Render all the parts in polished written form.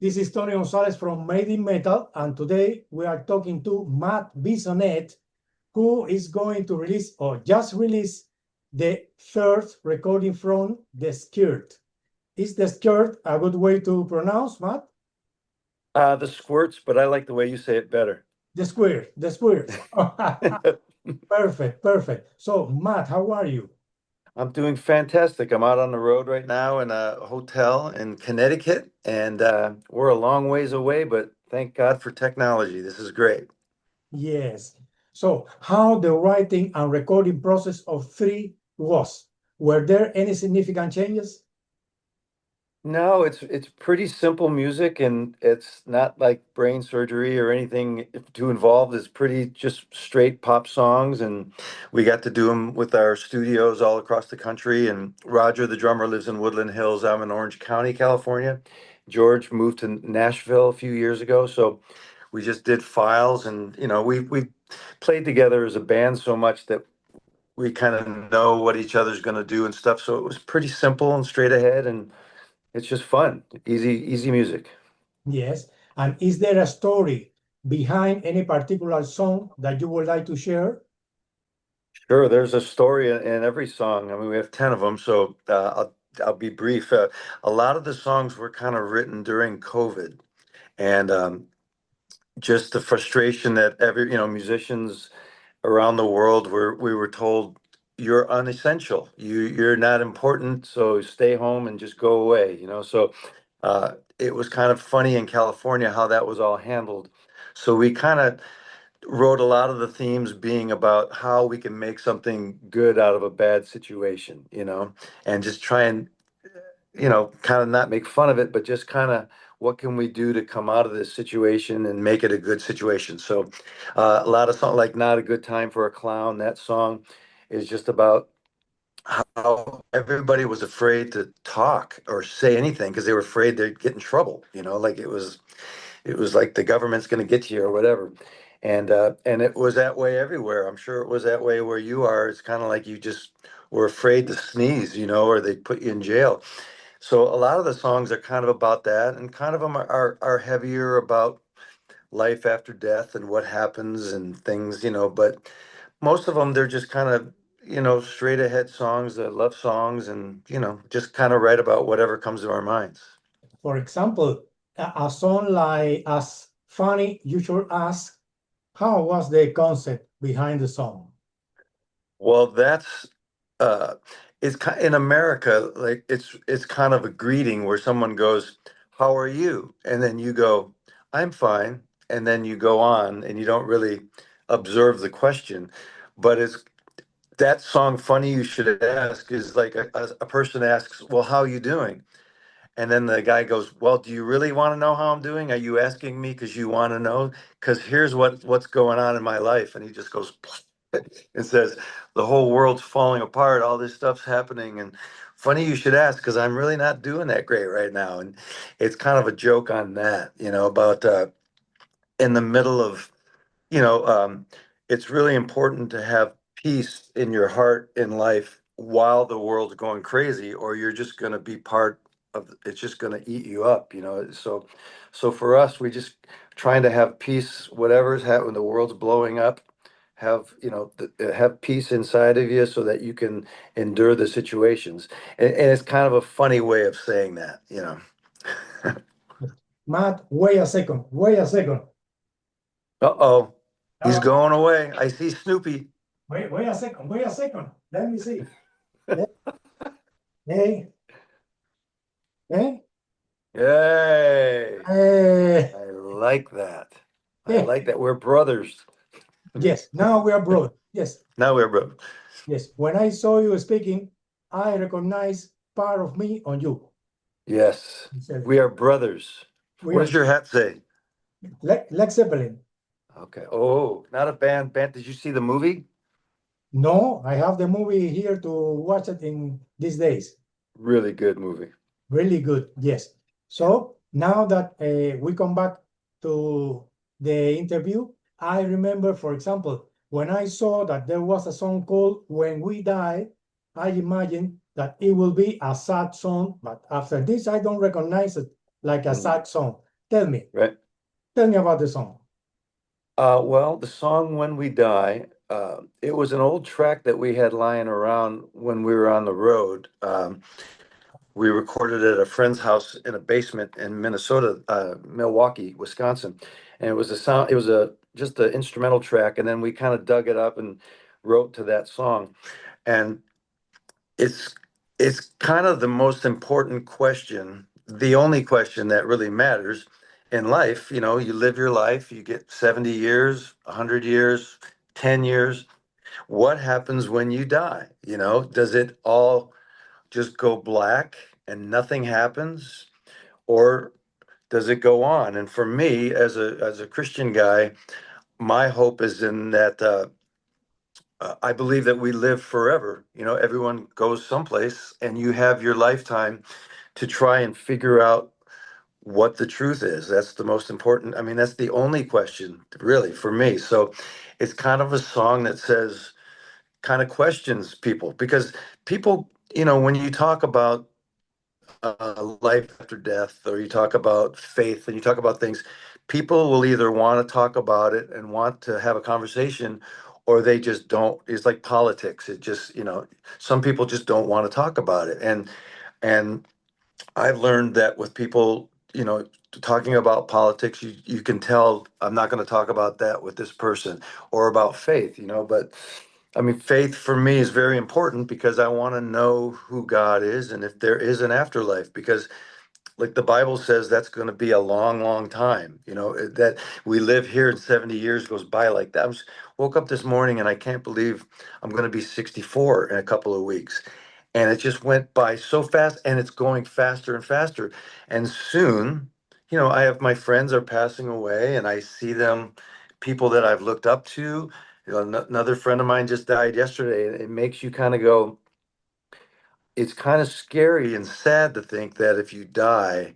This is Tony Gonzalez from Made in Metal, and today we are talking to Matt Bissonette, who is going to release, or just released, the third recording from The Skirt. Is The Skirt a good way to pronounce, Matt? The squirts, but I like the way you say it better. The Squirt, The Squirt. Perfect, perfect. So, Matt, how are you? I'm doing fantastic. I'm out on the road right now in a hotel in Connecticut, and we're a long ways away, but thank God for technology. This is great. Yes. So, how the writing and recording process of Three was? Were there any significant changes? No, it's pretty simple music, and it's not like brain surgery or anything too involved. It's pretty just straight pop songs, and we got to do them with our studios all across the country. And Roger, the drummer, lives in Woodland Hills. I'm in Orange County, California. George moved to Nashville a few years ago, so we just did files, and we played together as a band so much that we kind of know what each other's going to do and stuff. So it was pretty simple and straight ahead, and it's just fun, easy music. Yes. And is there a story behind any particular song that you would like to share? Sure, there's a story in every song. I mean, we have 10 of them, so I'll be brief. A lot of the songs were kind of written during COVID, and just the frustration that musicians around the world we were told you're unessential, you're not important, so stay home and just go away. So it was kind of funny in California how that was all handled. So we kind of wrote a lot of the themes being about how we can make something good out of a bad situation, and just try and, kind of not make fun of it, but just kind of what can we do to come out of this situation and make it a good situation. So a lot of songs like Not a Good Time for a Clown, that song is just about how everybody was afraid to talk or say anything because they were afraid they'd get in trouble, like it was like the government's going to get you or whatever. And it was that way everywhere. I'm sure it was that way where you are. It's kind of like you just were afraid to sneeze, or they'd put you in jail. So a lot of the songs are kind of about that, and kind of them are heavier about life after death and what happens and things, but most of them they're just kind of, straight ahead songs, love songs, and just kind of write about whatever comes to our minds. For example, a song like As Funny You Should Ask, how was the concept behind the song? Well, that's uh in America, like it's kind of a greeting where someone goes, "How are you?" And then you go, "I'm fine." And then you go on and you don't really observe the question. But it's that song, Funny You Should Ask, is like a person asks, "Well, how are you doing?" And then the guy goes, "Well, do you really want to know how I'm doing? Are you asking me because you want to know? Because here's what's going on in my life." And he just goes and says, "The whole world's falling apart. All this stuff's happening. And funny you should ask, because I'm really not doing that great right now." And it's kind of a joke on that, about in the middle of, you know, um, it's really important to have peace in your heart in life while the world's going crazy, or you're just going to be part of it's just going to eat you up. So for us, we just trying to have peace, whatever's happening, the world's blowing up. Have peace inside of you so that you can endure the situations. And it's kind of a funny way of saying that. Matt, wait a second, wait a second. Uh-oh, he's Uh, going away. I see Snoopy. wait a second, wait a second. Let me see. Hey, hey, Yay. hey. I like that. I Hey. like that. We're brothers. Yes, now we are brothers. Yes, Now we're brothers. yes. When I saw you speaking, I recognize part of me on you. Yes, He said, we are brothers. we What are does your hat say? Led Zeppelin. Okay. Oh, not a band. Band. Did you see the movie? No, I have the movie here to watch it in these days. Really good movie. Really good, yes. So now that we come back to the interview, I remember, for example, when I saw that there was a song called When We Die, I imagined that it will be a sad song, but after this, I don't recognize it like a Mm. sad song. Tell me, Right. tell me about the song. Well, the song When We Die, it was an old track that we had lying around when we were on the road. We recorded at a friend's house in a basement in Minnesota, Milwaukee, Wisconsin. And it was a sound, it was a just an instrumental track, and then we kind of dug it up and wrote to that song. And it's it's kind of the most important question, the only question that really matters in life. You know, you live your life, you get 70 years, 100 years, 10 years. What happens when you die? You know, does it all just go black and nothing happens, or does it go on? And for me, as a Christian guy, my hope is in that I believe that we live forever. You know, everyone goes someplace, and you have your lifetime to try and figure out what the truth is. That's the most important. I mean, that's the only question, really, for me. So it's kind of a song that says, kind of questions people, because people, you know, when you talk about life after death, or you talk about faith, and you talk about things, people will either want to talk about it and want to have a conversation, or they just don't. It's like politics. It just, you know, some people just don't want to talk about it. And I've learned that with people, you know, talking about politics, you can tell I'm not going to talk about that with this person, or about faith, you know. But I mean, faith for me is very important because I want to know who God is and if there is an afterlife, because like the Bible says, that's going to be a long, long time. You know, that we live here and 70 years goes by like that. Woke up this morning and I can't believe I'm going to be 64 in a couple of weeks. And it just went by so fast, and it's going faster and faster. And soon, you know, I have my friends are passing away, and I see them, people that I've looked up to. You know, another friend of mine just died yesterday. And it makes you kind of go, it's kind of scary and sad to think that if you die,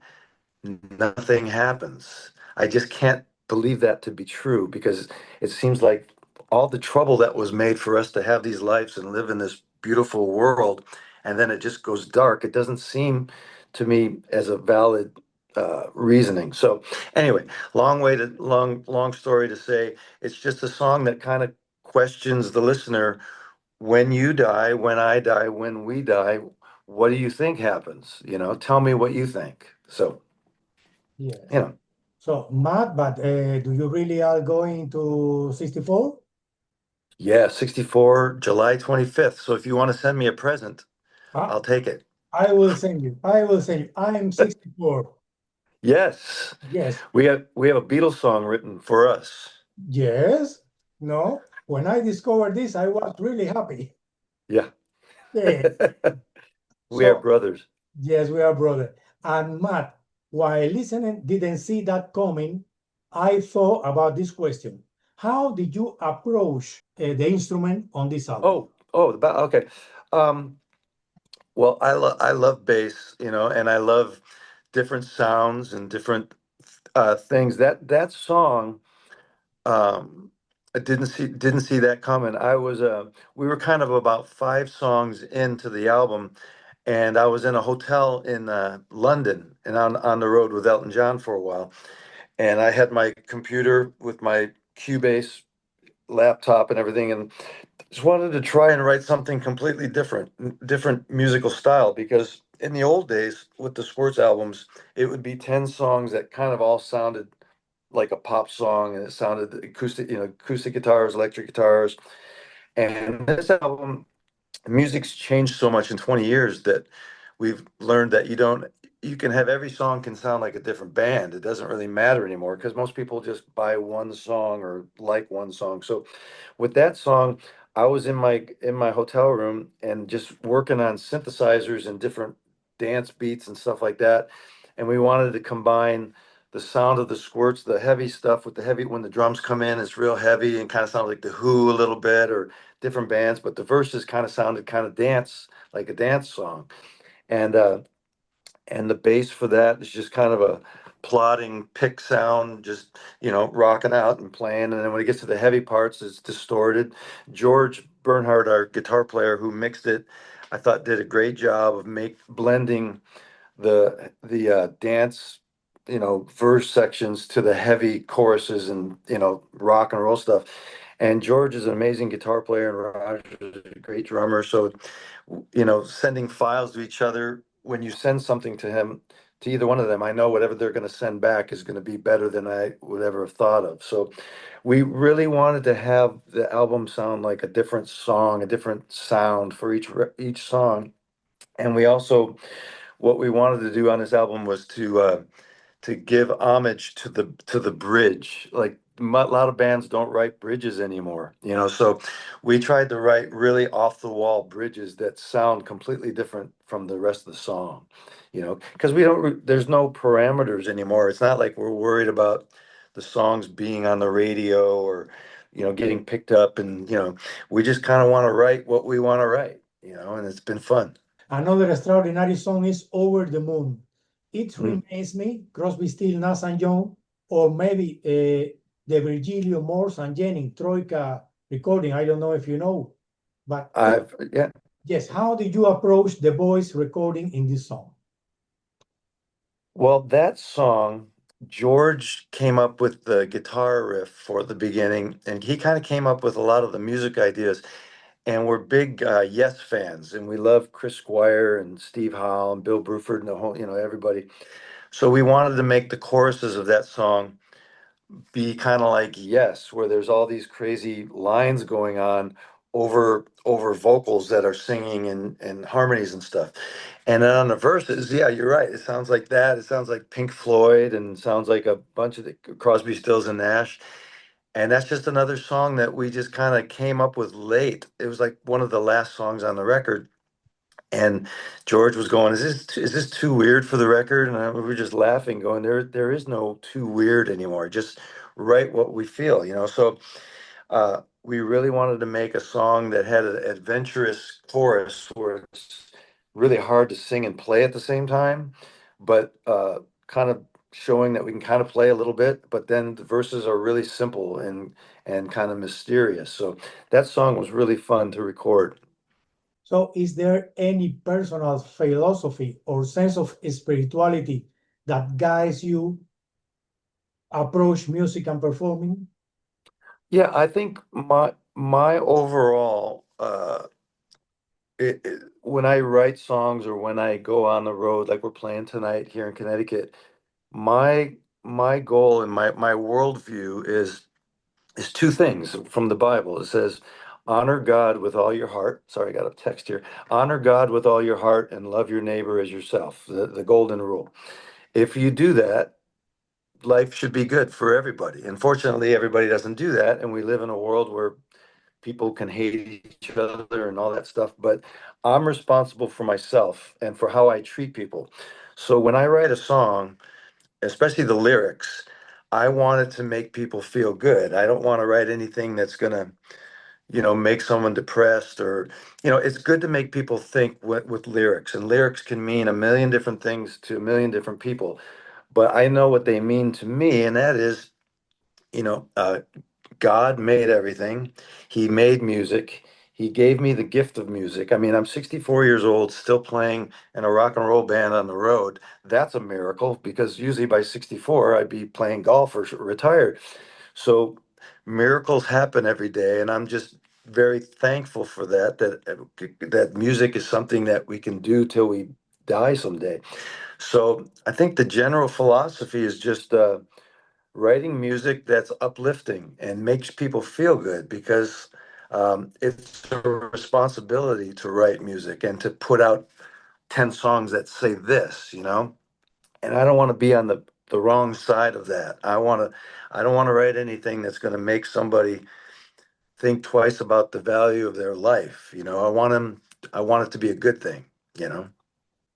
nothing happens. I just can't believe that to be true, because it seems like all the trouble that was made for us to have these lives and live in this beautiful world, and then it just goes dark. It doesn't seem to me as a valid reasoning. So anyway, long story to say, it's just a song that kind of questions the listener. When you die, when I die, when we die, what do you think happens? You know, tell me what you think. So, Yes. you know, So, Matt, but do you really are going to 64? yeah, 64, July 25th. So if you want to send me a present, Ah, I'll take it. I will send you. I will send you. I am 64. Yes. Yes. We have a Beatles song written for us. Yes. No. When I discovered this, I was really happy. Yeah. Yeah. We are So, brothers. yes, we are brother. And Matt, while listening, didn't see that coming. I thought about this question. How did you approach the instrument on this album? Okay. Um, well, I love bass, you know, and I love different sounds and different things. That song, I didn't see that coming. We were kind of about 5 songs into the album, and I was in a hotel in London and on the road with Elton John for a while. And I had my computer with my Cubase laptop and everything, and just wanted to try and write something completely different musical style, because in the old days with the sports albums, it would be 10 songs that kind of all sounded like a pop song, and it sounded acoustic, you know, acoustic guitars, electric guitars. And this album, music's changed so much in 20 years that we've learned that you can have every song can sound like a different band. It doesn't really matter anymore, because most people just buy one song or like one song. So with that song, I was in my hotel room and just working on synthesizers and different dance beats and stuff like that. And we wanted to combine the sound of the squirts, the heavy stuff with the heavy, when the drums come in, it's real heavy and kind of sounds like the Who a little bit, or different bands, but the verses kind of sounded kind of dance, like a dance song. And the bass for that is just kind of a plodding pick sound, just, you know, rocking out and playing. And then when it gets to the heavy parts, it's distorted. George Bernhardt, our guitar player who mixed it, I thought did a great job of blending the dance verse sections to the heavy choruses and, rock and roll stuff. And George is an amazing guitar player and Roger is a great drummer. So, sending files to each other, when you send something to him, to either one of them, I know whatever they're going to send back is going to be better than I would ever have thought of. So we really wanted to have the album sound like a different song, a different sound for each song. And we also, what we wanted to do on this album was to give homage to the bridge. Like a lot of bands don't write bridges anymore, so we tried to write really off the wall bridges that sound completely different from the rest of the song, because there's no parameters anymore. It's not like we're worried about the songs being on the radio or, getting picked up, and, we just kind of want to write what we want to write, and it's been fun. Another extraordinary song is Over the Moon. It Mm. reminds me, Crosby, Stills, Nash and Young, or maybe the Virgilio Morse and Jennings Troika recording. I don't know if you know, but Yeah. yes, how did you approach the voice recording in this song? Well, that song, George came up with the guitar riff for the beginning, and he kind of came up with a lot of the music ideas. And we're big Yes fans, and we love Chris Squire and Steve Howe and Bill Bruford and the whole, everybody. So we wanted to make the choruses of that song be kind of like Yes, where there's all these crazy lines going on over vocals that are singing and harmonies and stuff. And then on the verses, yeah, you're right. It sounds like that. It sounds like Pink Floyd and sounds like a bunch of the Crosby, Stills, and Nash. And that's just another song that we just kind of came up with late. It was like one of the last songs on the record. And George was going, "Is this too weird for the record?" And we were just laughing, going, "There is no too weird anymore. Just write what we feel, So we really wanted to make a song that had an adventurous chorus where it's really hard to sing and play at the same time, but kind of showing that we can kind of play a little bit, but then the verses are really simple and kind of mysterious. So that song was really fun to record. So is there any personal philosophy or sense of spirituality that guides you approach music and performing? Yeah, I think my overall when I write songs or when I go on the road, like we're playing tonight here in Connecticut, my my goal and my worldview is two things from the Bible. It says, honor God with all your heart. Sorry, I got a text here. Honor God with all your heart and love your neighbor as yourself, the golden rule. If you do that, life should be good for everybody. Unfortunately, everybody doesn't do that. And we live in a world where people can hate each other and all that stuff. But I'm responsible for myself and for how I treat people. So when I write a song, especially the lyrics, I want it to make people feel good. I don't want to write anything that's going to, make someone depressed or, it's good to make people think with lyrics. And lyrics can mean a million different things to a million different people. But I know what they mean to me, and that is, you know, uh, God made everything. He made music. He gave me the gift of music. I mean, I'm 64 years old, still playing in a rock and roll band on the road. That's a miracle because usually by 64, I'd be playing golf or retired. So miracles happen every day, and I'm just very thankful for that music is something that we can do till we die someday. So I think the general philosophy is just writing music that's uplifting and makes people feel good because it's a responsibility to write music and to put out 10 songs that say this. And I don't want to be on the wrong side of that. I don't want to write anything that's going to make somebody think twice about the value of their life. I want it to be a good thing.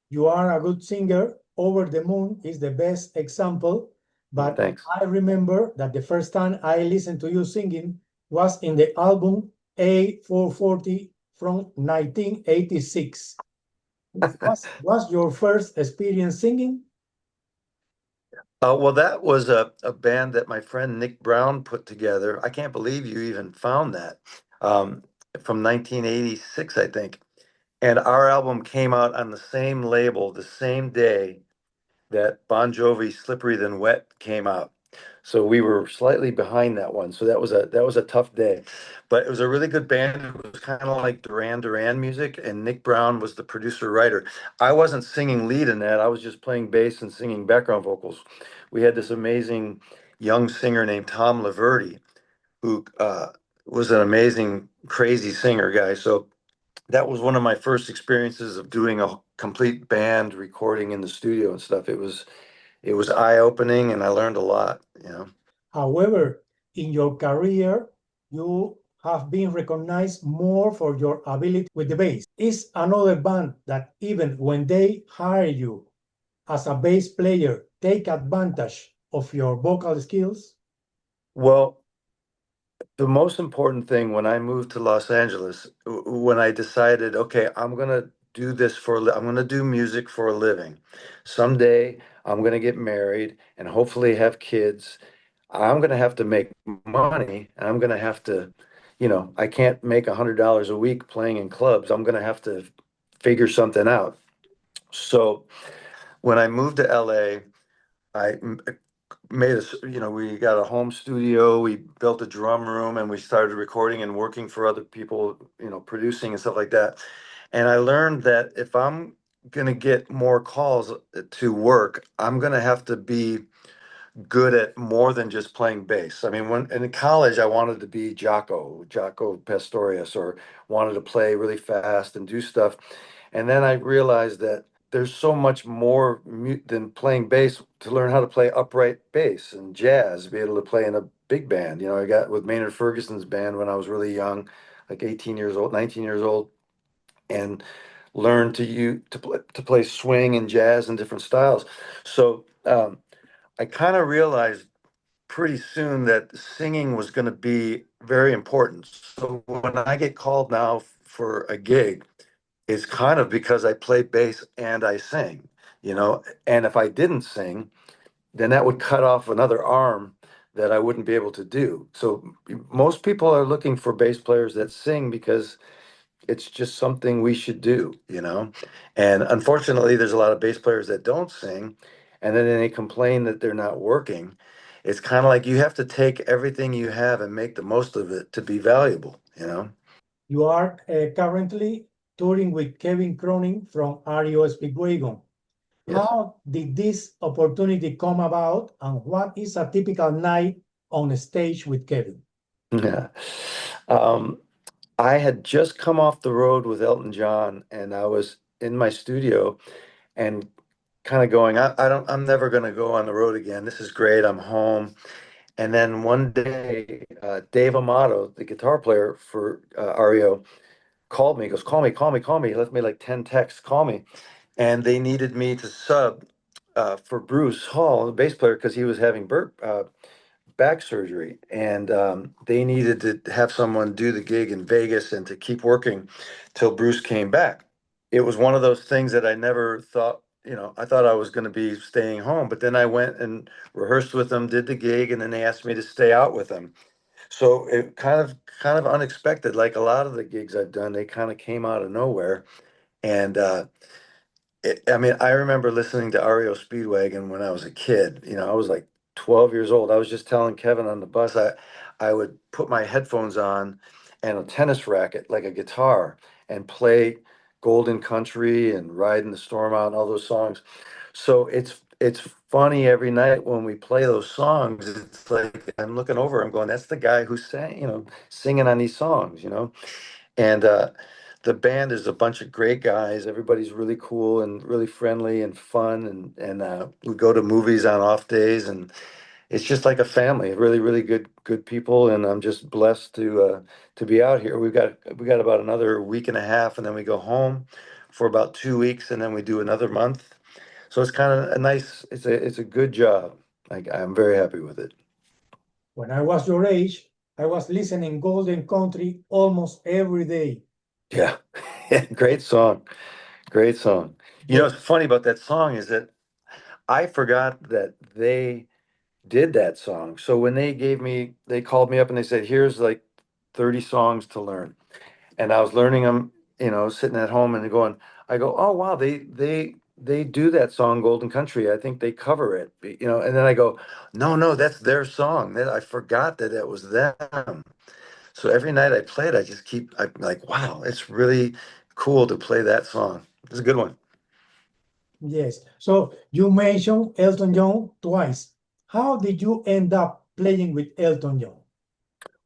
You are a good singer. Over the Moon is the best example, but Thanks. I remember that the first time I listened to you singing was in the album A440 from 1986. Was your first experience singing? Well, that was a band that my friend Nick Brown put together. I can't believe you even found that, um, from 1986, I think. And our album came out on the same label the same day that Bon Jovi Slippery Than Wet came out. So we were slightly behind that one. So that was a tough day. But it was a really good band. It was kind of like Duran Duran music, and Nick Brown was the producer writer. I wasn't singing lead in that. I was just playing bass and singing background vocals. We had this amazing young singer named Tom Laverty, who was an amazing, crazy singer guy. So that was one of my first experiences of doing a complete band recording in the studio and stuff. It was eye-opening, and I learned a lot, you know. However, in your career, you have been recognized more for your ability with the bass. Is another band that even when they hire you as a bass player, take advantage of your vocal skills? Well, the most important thing when I moved to Los Angeles, when I decided, okay, I'm gonna do music for a living. Someday I'm gonna get married and hopefully have kids. I'm gonna have to make money, and I'm gonna have to, I can't make $100 a week playing in clubs. I'm gonna have to figure something out. So when I moved to LA, I we got a home studio, we built a drum room, and we started recording and working for other people, producing and stuff like that. And I learned that if I'm gonna get more calls to work, I'm gonna have to be good at more than just playing bass. I mean, when in college, I wanted to be Jaco Pastorius, or wanted to play really fast and do stuff. And then I realized that there's so much more than playing bass to learn how to play upright bass and jazz, be able to play in a big band. I got with Maynard Ferguson's band when I was really young, like 18 years old, 19 years old, and learned to play swing and jazz and different styles. So I kind of realized pretty soon that singing was going to be very important. So when I get called now for a gig, it's kind of because I play bass and I sing, and if I didn't sing, then that would cut off another arm that I wouldn't be able to do. So most people are looking for bass players that sing because it's just something we should do. And unfortunately, there's a lot of bass players that don't sing, and then they complain that they're not working. It's kind of like you have to take everything you have and make the most of it to be valuable. You are currently touring with Kevin Cronin from REO Speedwagon. Yes. How did this opportunity come about, and what is a typical night on stage with Kevin? Yeah. Um, I had just come off the road with Elton John, and I was in my studio and kind of going, I'm never going to go on the road again. This is great. I'm home. And then one day, Dave Amato, the guitar player for REO, called me. He goes, call me, call me, call me. He left me like 10 texts, call me. And they needed me to sub for Bruce Hall, the bass player, because he was having back surgery. And they needed to have someone do the gig in Vegas and to keep working till Bruce came back. It was one of those things that I never thought, I thought I was going to be staying home, but then I went and rehearsed with them, did the gig, and then they asked me to stay out with them. So it kind of unexpected, like a lot of the gigs I've done, they kind of came out of nowhere. And I mean, I remember listening to REO Speedwagon when I was a kid. I was like 12 years old. I was just telling Kevin on the bus, I would put my headphones on and a tennis racket, like a guitar, and play Golden Country and Riding the Storm Out and all those songs. So it's funny every night when we play those songs. It's like I'm looking over, I'm going, that's the guy who sang, singing on these songs. And the band is a bunch of great guys. Everybody's really cool and really friendly and fun, and we go to movies on off days, and it's just like a family. Really, really good people, and I'm just blessed to be out here. We got about another week and a half, and then we go home for about 2 weeks, and then we do another month. So it's kind of a nice. It's a good job. I'm very happy with it. When I was your age, I was listening Golden Country almost every day. Yeah, great song. Great song. The, What's funny about that song is that I forgot that they did that song. So when they called me up and they said, here's like 30 songs to learn. And I was learning them, sitting at home and going, I go, oh wow, they they do that song Golden Country. I think they cover it, and then I go, no, that's their song. That I forgot that it was them. So every night I play it, I'm like, wow, it's really cool to play that song. It's a good one. Yes. So you mentioned Elton John twice. How did you end up playing with Elton John?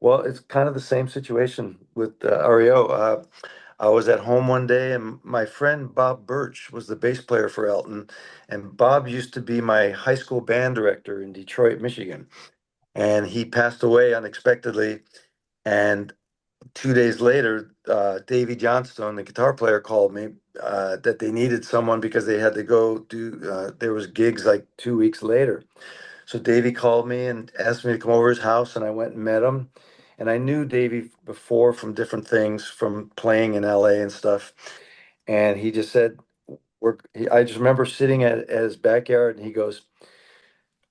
Well, it's kind of the same situation with REO. I was at home one day, and my friend Bob Birch was the bass player for Elton. And Bob used to be my high school band director in Detroit, Michigan. And he passed away unexpectedly. And 2 days later, Davey Johnstone, the guitar player, called me that they needed someone because they had to go do, there was gigs like 2 weeks later. So Davey called me and asked me to come over his house, and I went and met him. And I knew Davey before from different things, from playing in LA and stuff. And he just said, I just remember sitting at his backyard, and he goes,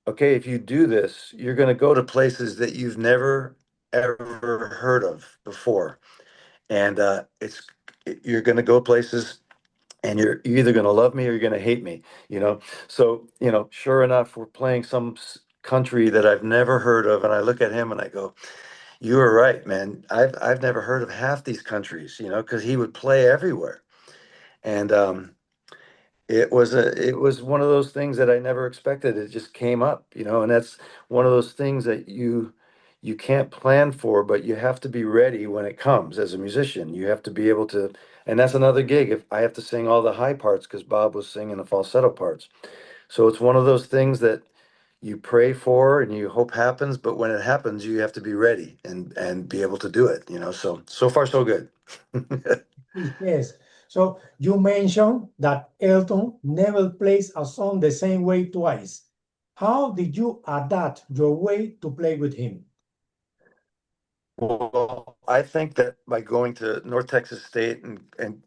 okay, if you do this, you're going to go to places that you've never ever heard of before. And you're going to go places, and you're either going to love me or you're going to hate me, So, sure enough, we're playing some country that I've never heard of, and I look at him and I go, "You were right, man. I've never heard of half these countries, because he would play everywhere." And it was one of those things that I never expected. It just came up, and that's one of those things that you can't plan for, but you have to be ready when it comes as a musician. You have to be able to, and that's another gig. If I have to sing all the high parts because Bob was singing the falsetto parts. So it's one of those things that you pray for and you hope happens, but when it happens, you have to be ready and be able to do it, So far so good. Yes. So you mentioned that Elton never plays a song the same way twice. How did you adapt your way to play with him? Well, I think that by going to North Texas State and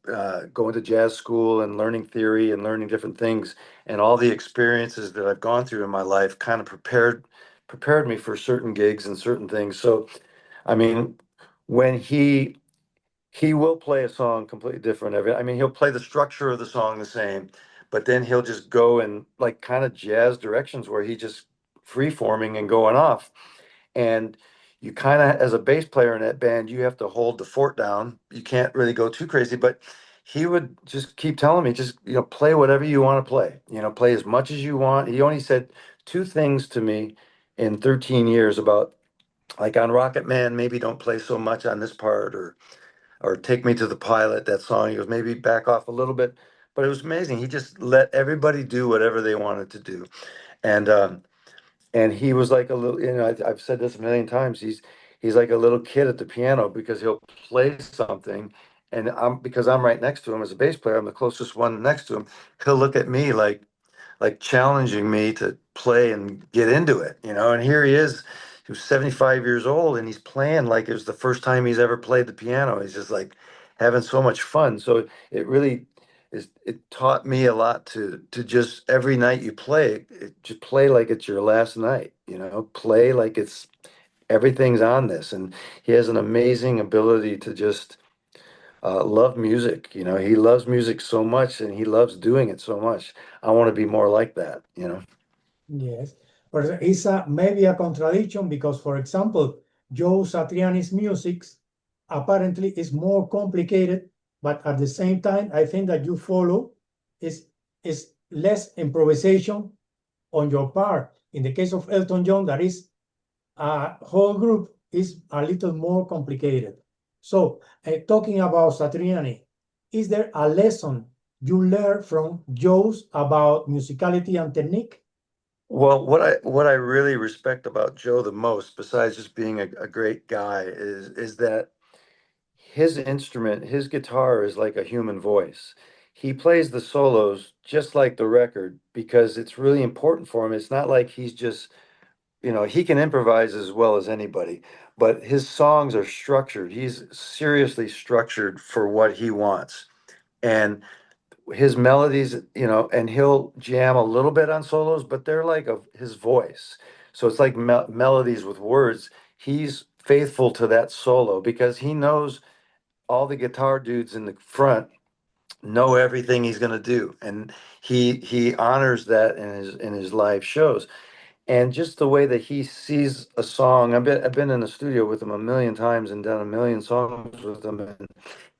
going to jazz school and learning theory and learning different things and all the experiences that I've gone through in my life kind of prepared me for certain gigs and certain things. So, I mean, when he will play a song completely different every, I mean, he'll play the structure of the song the same, but then he'll just go in like kind of jazz directions where he just free forming and going off. And you kind of, as a bass player in that band, you have to hold the fort down. You can't really go too crazy, but he would just keep telling me, just, play whatever you want to play, play as much as you want. He only said two things to me in 13 years about, like, on Rocket Man, maybe don't play so much on this part, or Take Me to the Pilot, that song. He goes, maybe back off a little bit. But it was amazing. He just let everybody do whatever they wanted to do. And and he was like a little, I've said this a million times. He's like a little kid at the piano because he'll play something, and because I'm right next to him as a bass player, I'm the closest one next to him. He'll look at me like challenging me to play and get into it, And here he is. He was 75 years old, and he's playing like it was the first time he's ever played the piano. He's just like having so much fun. So it really it taught me a lot to just every night you play, just play like it's your last night, play like it's everything's on this. And he has an amazing ability to just love music. He loves music so much and he loves doing it so much. I want to be more like that. Yes, but it's maybe a contradiction because, for example, Joe Satriani's music apparently is more complicated, but at the same time, I think that you follow is less improvisation on your part. In the case of Elton John, that is a whole group is a little more complicated. So, talking about Satriani, is there a lesson you learned from Joe's about musicality and technique? Well, what I really respect about Joe the most, besides just being a great guy, is that his instrument, his guitar is like a human voice. He plays the solos just like the record because it's really important for him. It's not like he's just, he can improvise as well as anybody, but his songs are structured. He's seriously structured for what he wants. And his melodies, and he'll jam a little bit on solos, but they're like his voice. So it's like melodies with words. He's faithful to that solo because he knows all the guitar dudes in the front, know everything he's going to do, and he honors that in his live shows. And just the way that he sees a song, I've been in the studio with him a million times and done a million songs with him, and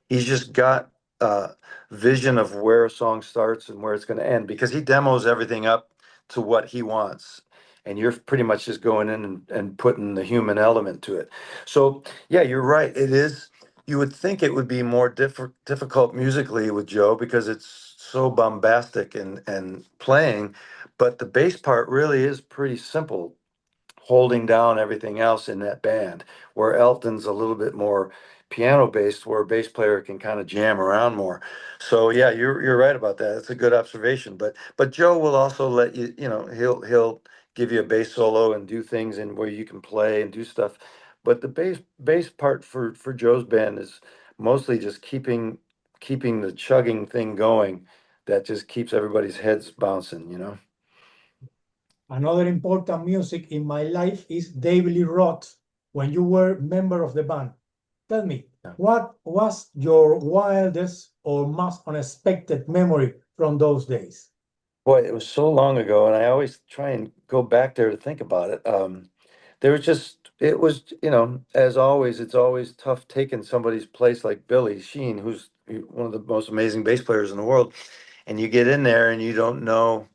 he's just got uh vision of where a song starts and where it's going to end, because he demos everything up to what he wants, and you're pretty much just going in and putting the human element to it. So yeah, you're right, it is. You would think it would be more difficult musically with Joe because it's so bombastic and playing, but the bass part really is pretty simple, holding down everything else in that band, where Elton's a little bit more piano based, where a bass player can kind of jam around more. So yeah, you're right about that. It's a good observation. But Joe will also let you, he'll give you a bass solo and do things and where you can play and do stuff. But the bass part for Joe's band is mostly just keeping the chugging thing going that just keeps everybody's heads bouncing. Another important music in my life is David Lee Roth, when you were member of the band. Tell me, Yeah. what was your wildest or most unexpected memory from those days? Boy, it was so long ago, and I always try and go back there to think about it. There was just, it was, as always, it's always tough taking somebody's place like Billy Sheehan, who's one of the most amazing bass players in the world, and you get in there and you don't know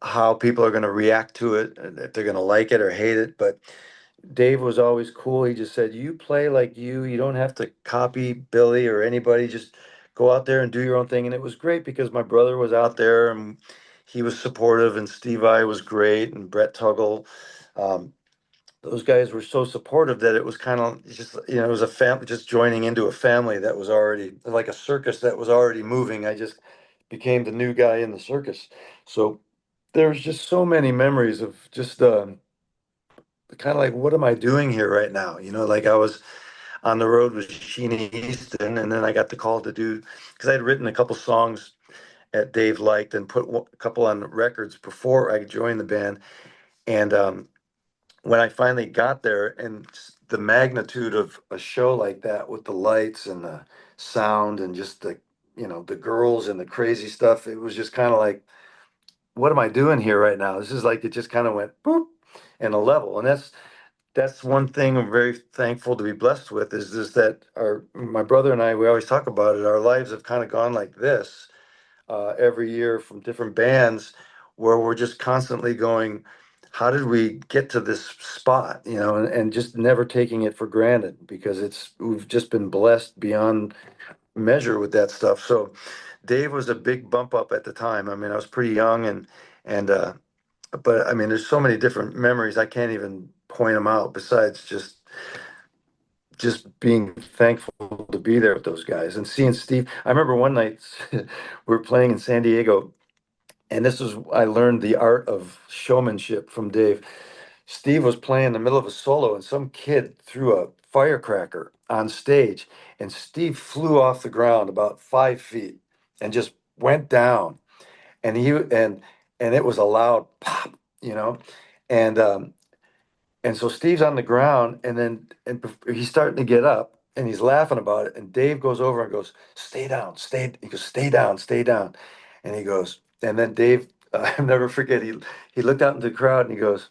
how people are going to react to it, and if they're going to like it or hate it. But Dave was always cool. He just said, "You play like you. You don't have to copy Billy or anybody. Just go out there and do your own thing." And it was great because my brother was out there and he was supportive, and Steve Vai was great, and Brett Tuggle. Um, those guys were so supportive that it was kind of just, it was a family, just joining into a family that was already like a circus that was already moving. I just became the new guy in the circus. So there's just so many memories of just kind of like, what am I doing here right now? Like I was on the road with Sheena Easton, and then I got the call to do, because I'd written a couple songs that Dave liked and put a couple on records before I joined the band. And when I finally got there, and the magnitude of a show like that with the lights and the sound and just the girls and the crazy stuff, it was just kind of like, what am I doing here right now? This is like, it just kind of went boop and a level. And that's one thing I'm very thankful to be blessed with, is that my brother and I, we always talk about it. Our lives have kind of gone like this every year from different bands, where we're just constantly going, how did we get to this spot? And just never taking it for granted, because we've just been blessed beyond measure with that stuff. So Dave was a big bump up at the time. I mean, I was pretty young, and but I mean, there's so many different memories. I can't even point them out, besides just being thankful to be there with those guys and seeing Steve. I remember one night we were playing in San Diego, and this is, I learned the art of showmanship from Dave. Steve was playing in the middle of a solo, and some kid threw a firecracker on stage, and Steve flew off the ground about 5 feet and just went down. And it was a loud pop, you know, and um, and so Steve's on the ground, he's starting to get up, and he's laughing about it. And Dave goes over and goes, "Stay down, stay." He goes, "Stay down, stay down." And he goes, and then Dave, I'll never forget. He looked out into the crowd and he goes,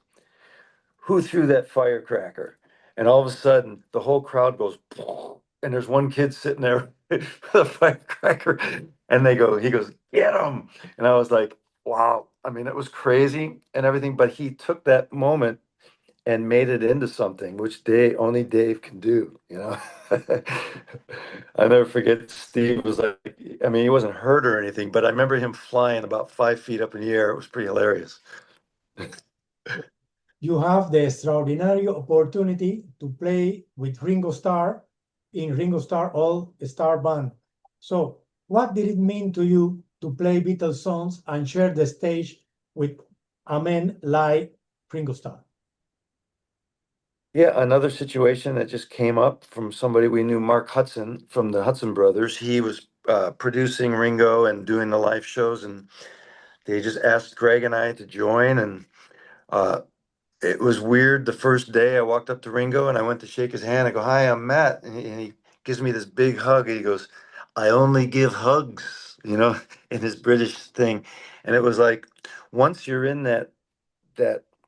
"Who threw that firecracker?" And all of a sudden, the whole crowd goes, and there's one kid sitting there with a firecracker, and he goes, "Get him!" And I was like, wow. I mean, it was crazy and everything, but he took that moment and made it into something, which only Dave can do. I never forget, Steve was like, I mean, he wasn't hurt or anything, but I remember him flying about 5 feet up in the air. It was pretty hilarious. You have the extraordinary opportunity to play with Ringo Starr in Ringo Starr All-Star Band. So, what did it mean to you to play Beatles songs and share the stage with a man like Ringo Starr? Yeah, another situation that just came up from somebody we knew, Mark Hudson from the Hudson Brothers. He was producing Ringo and doing the live shows, and they just asked Greg and I to join. And uh, it was weird. The first day I walked up to Ringo and I went to shake his hand. I go, "Hi, I'm Matt." And he gives me this big hug. And he goes, I only give hugs, in his British thing. And it was like, once you're in that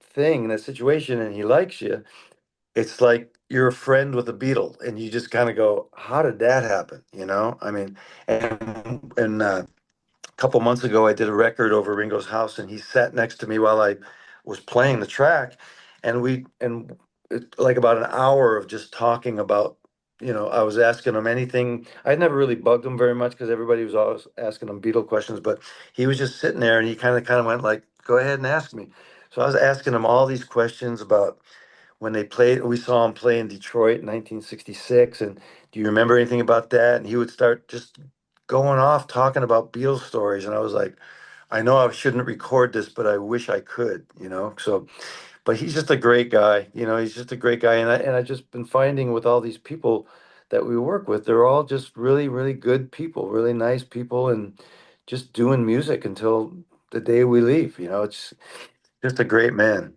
thing, that situation, and he likes you, it's like you're a friend with a Beatle, and you just kind of go, how did that happen? I mean, and a couple months ago, I did a record over Ringo's house, and he sat next to me while I was playing the track, and like about an hour of just talking about, I was asking him anything. I'd never really bugged him very much because everybody was always asking him Beatle questions, but he was just sitting there, and he kind of went like, "Go ahead and ask me." So I was asking him all these questions about when we saw him play in Detroit in 1966. And do you remember anything about that? And he would start just going off talking about Beatles stories. And I was like, I know I shouldn't record this, but I wish I could. So, but he's just a great guy. He's just a great guy. And I just been finding with all these people that we work with, they're all just really, really good people, really nice people, and just doing music until the day we leave. It's just a great man.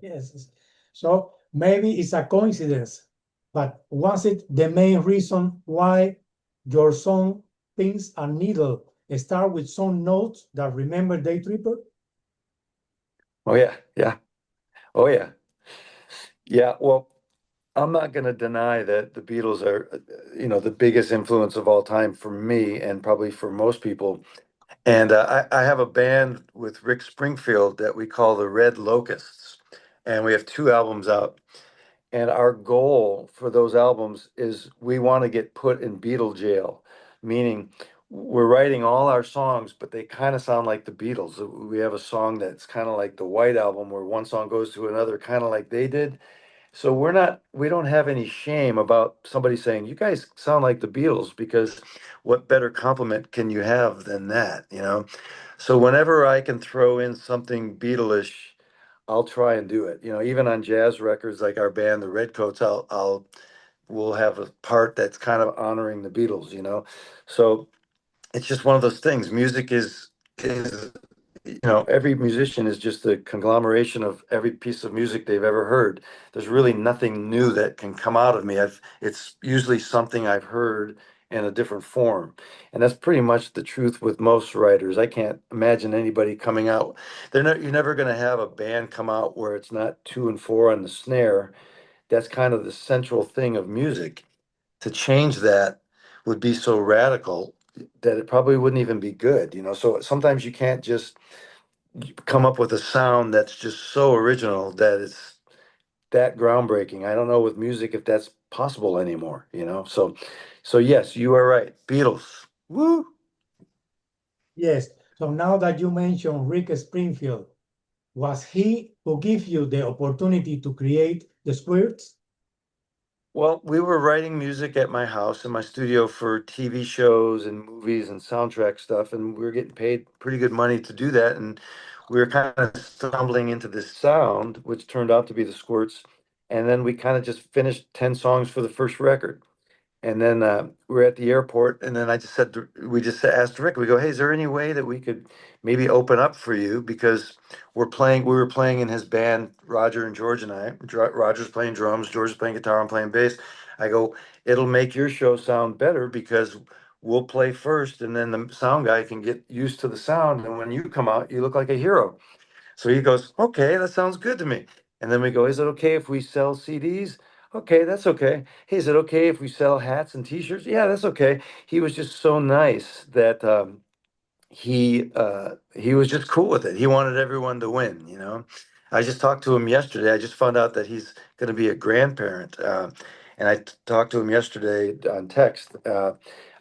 Yes. So maybe it's a coincidence, but was it the main reason why your song Pins and Needle start with some notes that remember Day Tripper? Oh yeah, yeah. Oh yeah. Yeah, well, I'm not going to deny that the Beatles are, the biggest influence of all time for me and probably for most people. And I have a band with Rick Springfield that we call the Red Locusts, and we have two albums out. And our goal for those albums is we want to get put in Beatle jail, meaning we're writing all our songs, but they kind of sound like the Beatles. We have a song that's kind of like the White Album, where one song goes to another, kind of like they did. So we don't have any shame about somebody saying, you guys sound like the Beatles, because what better compliment can you have than that? So whenever I can throw in something Beatlish, I'll try and do it. Even on jazz records like our band, the Redcoats, we'll have a part that's kind of honoring the Beatles. So it's just one of those things. Music is every musician is just a conglomeration of every piece of music they've ever heard. There's really nothing new that can come out of me. It's usually something I've heard in a different form. And that's pretty much the truth with most writers. I can't imagine anybody coming out. You're never going to have a band come out where it's not 2 and 4 on the snare. That's kind of the central thing of music. To change that would be so radical that it probably wouldn't even be good. So sometimes you can't just come up with a sound that's just so original that it's that groundbreaking. I don't know with music if that's possible anymore. So yes, you are right. Beatles. Woo! Yes. So now that you mentioned Rick Springfield, was he who gave you the opportunity to create the Squirts? Well, we were writing music at my house in my studio for TV shows and movies and soundtrack stuff, and we were getting paid pretty good money to do that. And we were kind of stumbling into this sound, which turned out to be the Squirts. And then we kind of just finished 10 songs for the first record. And then we're at the airport, and then we just asked Rick, we go, hey, is there any way that we could maybe open up for you? Because we were playing in his band, Roger and George and I. Roger's playing drums, George is playing guitar, I'm playing bass. I go, it'll make your show sound better because we'll play first, and then the sound guy can get used to the sound. And when you come out, you look like a hero. So he goes, okay, that sounds good to me. And then we go, is it okay if we sell CDs? Okay, that's okay. Hey, is it okay if we sell hats and T-shirts? Yeah, that's okay. He was just so nice that he was just cool with it. He wanted everyone to win. I just talked to him yesterday. I just found out that he's going to be a grandparent, and talked to him yesterday on text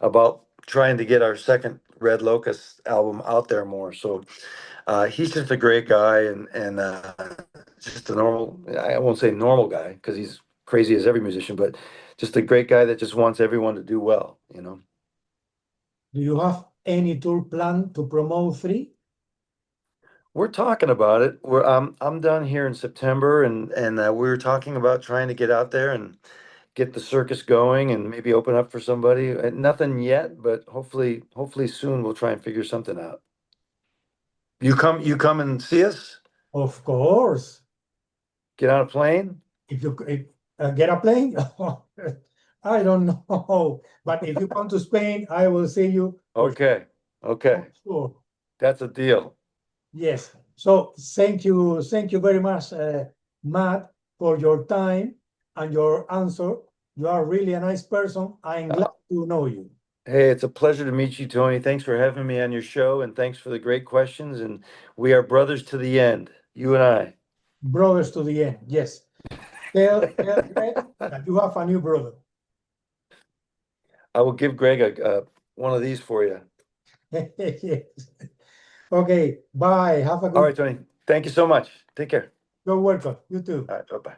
about trying to get our second Red Locust album out there more. So he's just a great guy, and just a normal. I won't say normal guy because he's crazy as every musician, but just a great guy that just wants everyone to do well. Do you have any tour plan to promote three? We're talking about it. I'm done here in September, and we were talking about trying to get out there and get the circus going and maybe open up for somebody. Nothing yet, but hopefully soon we'll try and figure something out. You come and see us. Of course. Get on a plane. If you get a plane, I don't know, but if you come to Spain, I will see you for Okay, okay, sure. that's a deal. Yes. So thank you very much, Matt, for your time and your answer. You are really a nice person. I'm glad to know you. Hey, it's a pleasure to meet you, Tony. Thanks for having me on your show, and thanks for the great questions. And we are brothers to the end, you and I. Brothers to the end. Yes. Tell Greg that you have a new brother. I will give Greg one of these for you. Yes. Okay. Bye. Have a good. All right, Tony. Thank you so much. Take care. You're welcome. You too. All right, bye-bye.